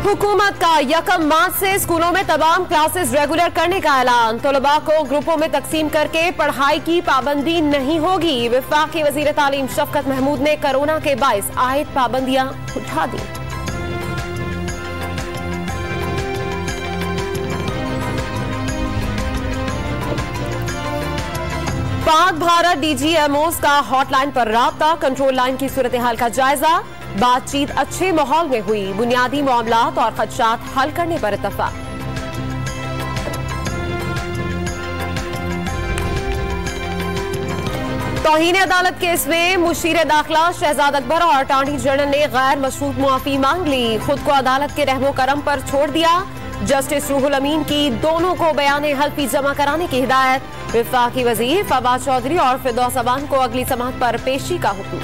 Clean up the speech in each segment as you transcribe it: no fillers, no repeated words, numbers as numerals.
हुकूमत का 1 मार्च से स्कूलों में तमाम क्लासेस रेगुलर करने का ऐलान। तलबा को ग्रुपों में तकसीम करके पढ़ाई की पाबंदी नहीं होगी। वफाकी वजीर तालीम शफकत महमूद ने कोरोना के बाइस आयद पाबंदियां उठा दी। पाक भारत डीजीएमओस का हॉटलाइन पर राब्ता, कंट्रोल लाइन की सूरत हाल का जायजा। बातचीत अच्छे माहौल में हुई, बुनियादी मामलात और खदशात हल करने पर इत्तफाक। तौहीन अदालत केस में मुशीर दाखिला शहजाद अकबर और अटॉर्नी जनरल ने गैर मशरूत मुआफी मांग ली। खुद को अदालत के रहमो करम पर छोड़ दिया। जस्टिस रूहुल अमीन की दोनों को बयान हल्फी जमा कराने की हिदायत। वफाकी वजीर फवाद चौधरी और फिरदौस अवान को अगली समाअत पर पेशी का हुक्म।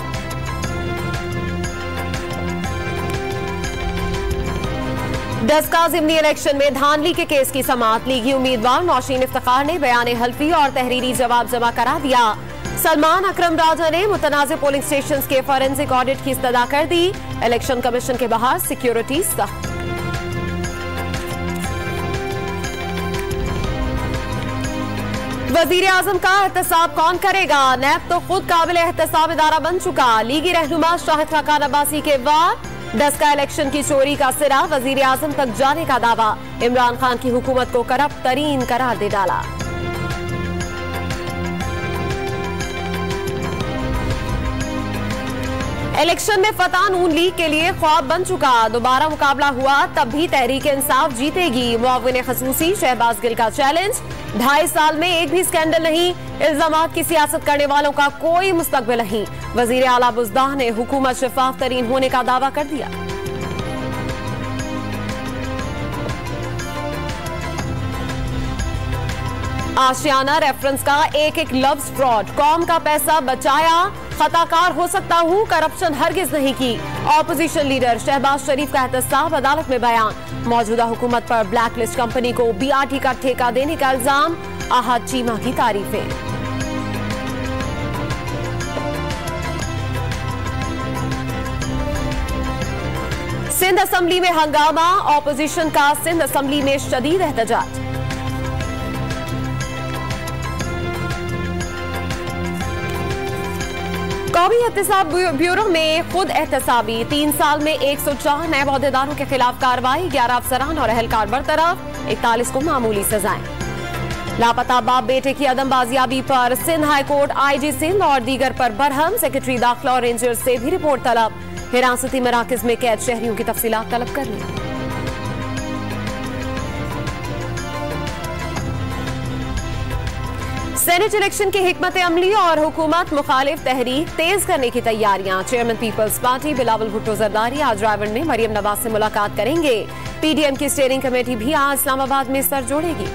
दस्का ज़िमनी इलेक्शन में धांधली के केस की समाअत। लीगी उम्मीदवार नौशीन इफ्तिखार ने बयान हल्फी और तहरीरी जवाब जमा करा दिया। सलमान अकरम राजा ने मुतनाज़ पोलिंग स्टेशन के फॉरेंसिक ऑडिट की इस्तदा कर दी। इलेक्शन कमीशन के बाहर सिक्योरिटी सख्त। वजीर आजम का एहतसाब कौन करेगा? नैब तो खुद काबिल एहतसाब इदारा बन चुका। लीगी रहनुमा शाहिद खाकान अब्बासी के वार। दस्का इलेक्शन की चोरी का सिरा वजीर आजम तक जाने का दावा। इमरान खान की हुकूमत को करप्ट तरीन करार दे डाला। इलेक्शन में फतह नून लीग के लिए ख्वाब बन चुका। दोबारा मुकाबला हुआ तब भी तहरीक इंसाफ जीतेगी। मुआविन खसूसी शहबाज गिल का चैलेंज। 2.5 साल में एक भी स्कैंडल नहीं, इल्जामात की सियासत करने वालों का कोई मुस्तकबिल नहीं। वजीर आला बुज़दाह ने हुकूमत शफाफ तरीन होने का दावा कर दिया। आशियाना रेफरेंस का एक लफ्ज फ्रॉड। कौम का पैसा बचाया, खताकार हो सकता हूं, करप्शन हरगिज नहीं की। ऑपोजिशन लीडर शहबाज शरीफ का एहतसाब अदालत में बयान। मौजूदा हुकूमत पर ब्लैक लिस्ट कंपनी को BRT का ठेका देने का इल्जाम। आहद चीमा की तारीफें। सिंध असेंबली में हंगामा। ऑपोजिशन का सिंध असेंबली में शदीद एहतजाज। कौमी एहतसाब ब्यूरो में खुद एहतसाबी। 3 साल में 104 नए अहदेदारों के खिलाफ कार्रवाई। 11 अफसरान और अहलकार बरतरफ। 41 को मामूली सजाएं। लापता बाप बेटे की अदम बाजियाबी पर सिंध हाईकोर्ट IG सिंध और दीगर पर बरहम। सेक्रेटरी दाखिला और रेंजर्स से भी रिपोर्ट तलब। हिरासती मराकज में कैद शहरियों की तफसीलात तलब कर ली। सेनेट इलेक्शन की हिकमत अमली और हुकूमत मुखालिफ तहरीक तेज करने की तैयारियां। चेयरमैन पीपल्स पार्टी बिलावल भुट्टो जरदारी आज रायगढ़ में मरियम नवाज से मुलाकात करेंगे। PDM की स्टीयरिंग कमेटी भी आज इस्लामाबाद में सर जोड़ेगी।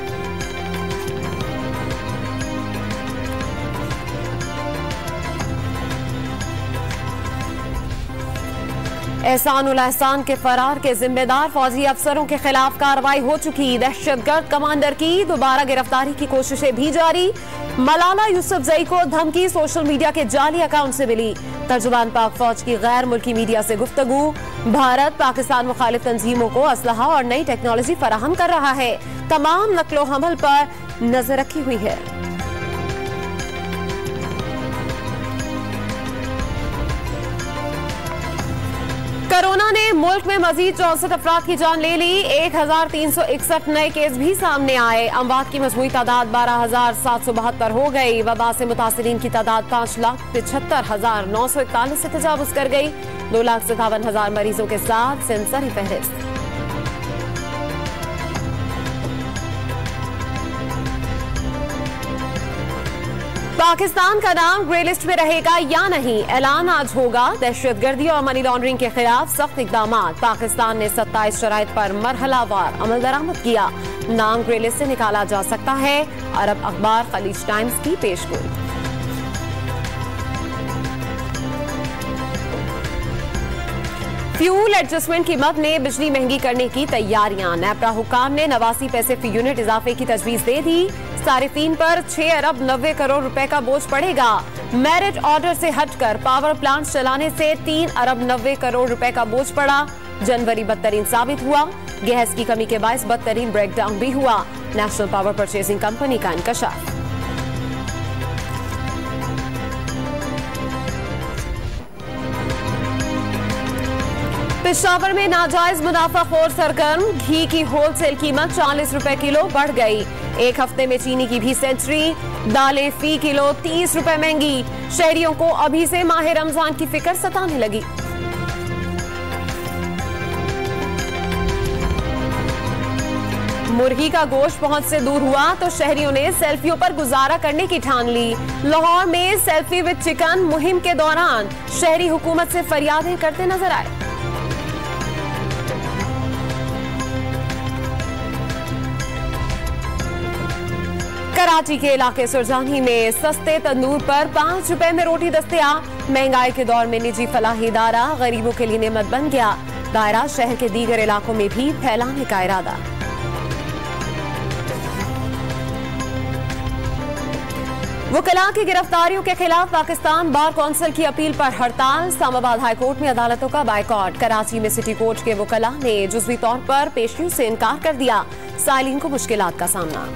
एहसानुल एहसान के फरार के जिम्मेदार फौजी अफसरों के खिलाफ कार्रवाई हो चुकी। दहशतगर्द कमांडर की दोबारा गिरफ्तारी की कोशिशें भी जारी। मलाला यूसुफजई को धमकी सोशल मीडिया के जाली अकाउंट से मिली। तर्जुमान पाक फौज की गैर मुल्की मीडिया से गुफ्तगू। भारत पाकिस्तान मुखालिफ तंजीमों को असलहा और नई टेक्नोलॉजी फराहम कर रहा है। तमाम नकलो हमल पर नजर रखी हुई है। कोरोना ने मुल्क में मजीद 64 अफराद की जान ले ली। 1361 नए केस भी सामने आए। अमवात की मजमूई तादाद 12,772 हो गई। वबा से मुतासिरीन की तादाद 5,75,941 से तजावुज कर गई। 2,57,000 मरीजों के साथ सिंध सरी फहरिस्त। पाकिस्तान का नाम ग्रे लिस्ट में रहेगा या नहीं, ऐलान आज होगा। दहशतगर्दी और मनी लॉन्ड्रिंग के खिलाफ सख्त इकदाम। पाकिस्तान ने 27 शराइत पर मरहलावार अमल दरामद किया। नाम ग्रे लिस्ट से निकाला जा सकता है। अरब अखबार खलीज टाइम्स की पेशगोई। फ्यूल एडजस्टमेंट कीमत में बिजली महंगी करने की तैयारियां। नेपरा हुकाम ने 89 पैसे फी यूनिट इजाफे की तजवीज दे दी। सारिफीन पर 6 अरब 90 करोड़ रुपए का बोझ पड़ेगा। मेरिट ऑर्डर से हटकर पावर प्लांट चलाने से 3 अरब 90 करोड़ रुपए का बोझ पड़ा। जनवरी बदतरीन साबित हुआ। गैस की कमी के बायस बदतरीन ब्रेकडाउन भी हुआ। नेशनल पावर परचेजिंग कंपनी का इंकशाफ। पेशावर में नाजायज मुनाफाखोर सरगर्म। घी की होलसेल कीमत 40 रुपए किलो बढ़ गई। एक हफ्ते में चीनी की भी सेंचुरी। दालें फी किलो 30 रुपए महंगी। शहरियों को अभी से माह रमजान की फिक्र सताने लगी। मुर्गी का गोश्त पहुंच से दूर हुआ तो शहरियों ने सेल्फियों पर गुजारा करने की ठान ली। लाहौर में सेल्फी विद चिकन मुहिम के दौरान शहरी हुकूमत से फरियादें करते नजर आए। कराची के इलाके सुरजानी में सस्ते तंदूर पर 5 रुपए में रोटी दस्तयाब। महंगाई के दौर में निजी फलाही इदारा गरीबों के लिए नेमत बन गया। दायरा शहर के दीगर इलाकों में भी फैलाने का इरादा। वकला की गिरफ्तारियों के खिलाफ पाकिस्तान बार कौंसिल की अपील पर हड़ताल। इस्लामाबाद हाईकोर्ट में अदालतों का बायकॉट। कराची में सिटी कोर्ट के वकला ने जुज़वी तौर पर पेशियों से इनकार कर दिया। साइलिन को मुश्किलात का सामना।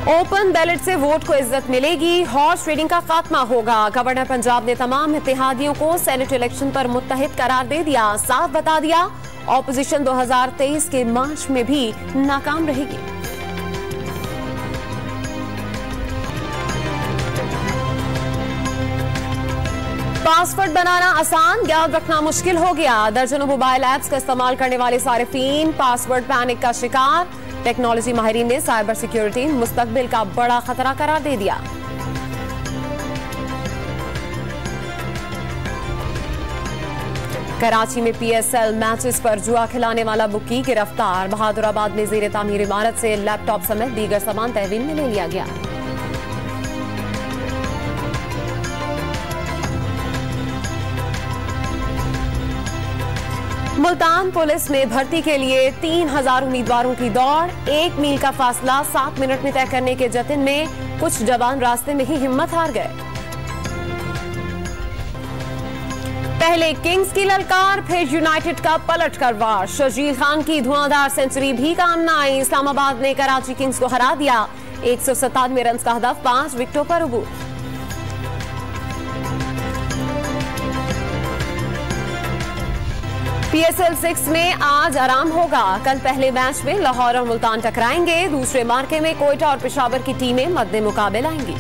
ओपन बैलेट से वोट को इज्जत मिलेगी। हॉर्स ट्रेडिंग का खात्मा होगा। गवर्नर पंजाब ने तमाम इत्तेहादियों को सेनेट इलेक्शन पर मुत्तहिद करार दे दिया। साफ बता दिया ऑपोजिशन 2023 के मार्च में भी नाकाम रहेगी। पासवर्ड बनाना आसान, याद रखना मुश्किल हो गया। दर्जनों मोबाइल ऐप्स का इस्तेमाल करने वाले सारिफीन पासवर्ड पैनिक का शिकार। टेक्नोलॉजी माहिरीन ने साइबर सिक्योरिटी मुस्तकबिल का बड़ा खतरा करार दे दिया। कराची में PSL मैचेस पर जुआ खिलाने वाला बुकी गिरफ्तार। बहादुराबाद में जेर तामीर इमारत से लैपटॉप समेत दीगर सामान तहवील में ले लिया गया। मुल्तान पुलिस में भर्ती के लिए 3000 उम्मीदवारों की दौड़। 1 मील का फासला 7 मिनट में तय करने के जतन में कुछ जवान रास्ते में ही हिम्मत हार गए। पहले किंग्स की ललकार, फिर यूनाइटेड का पलट कर वार। शर्जील खान की धुआंधार सेंचुरी भी काम न आई। इस्लामाबाद ने कराची किंग्स को हरा दिया। 197 रन का हदफ 5 विकेटों पर उबूर। PSL 6 में आज आराम होगा। कल पहले मैच में लाहौर और मुल्तान टकराएंगे। दूसरे मार्के में कोयटा और पेशावर की टीमें मद्दे मुकाबले आएंगी।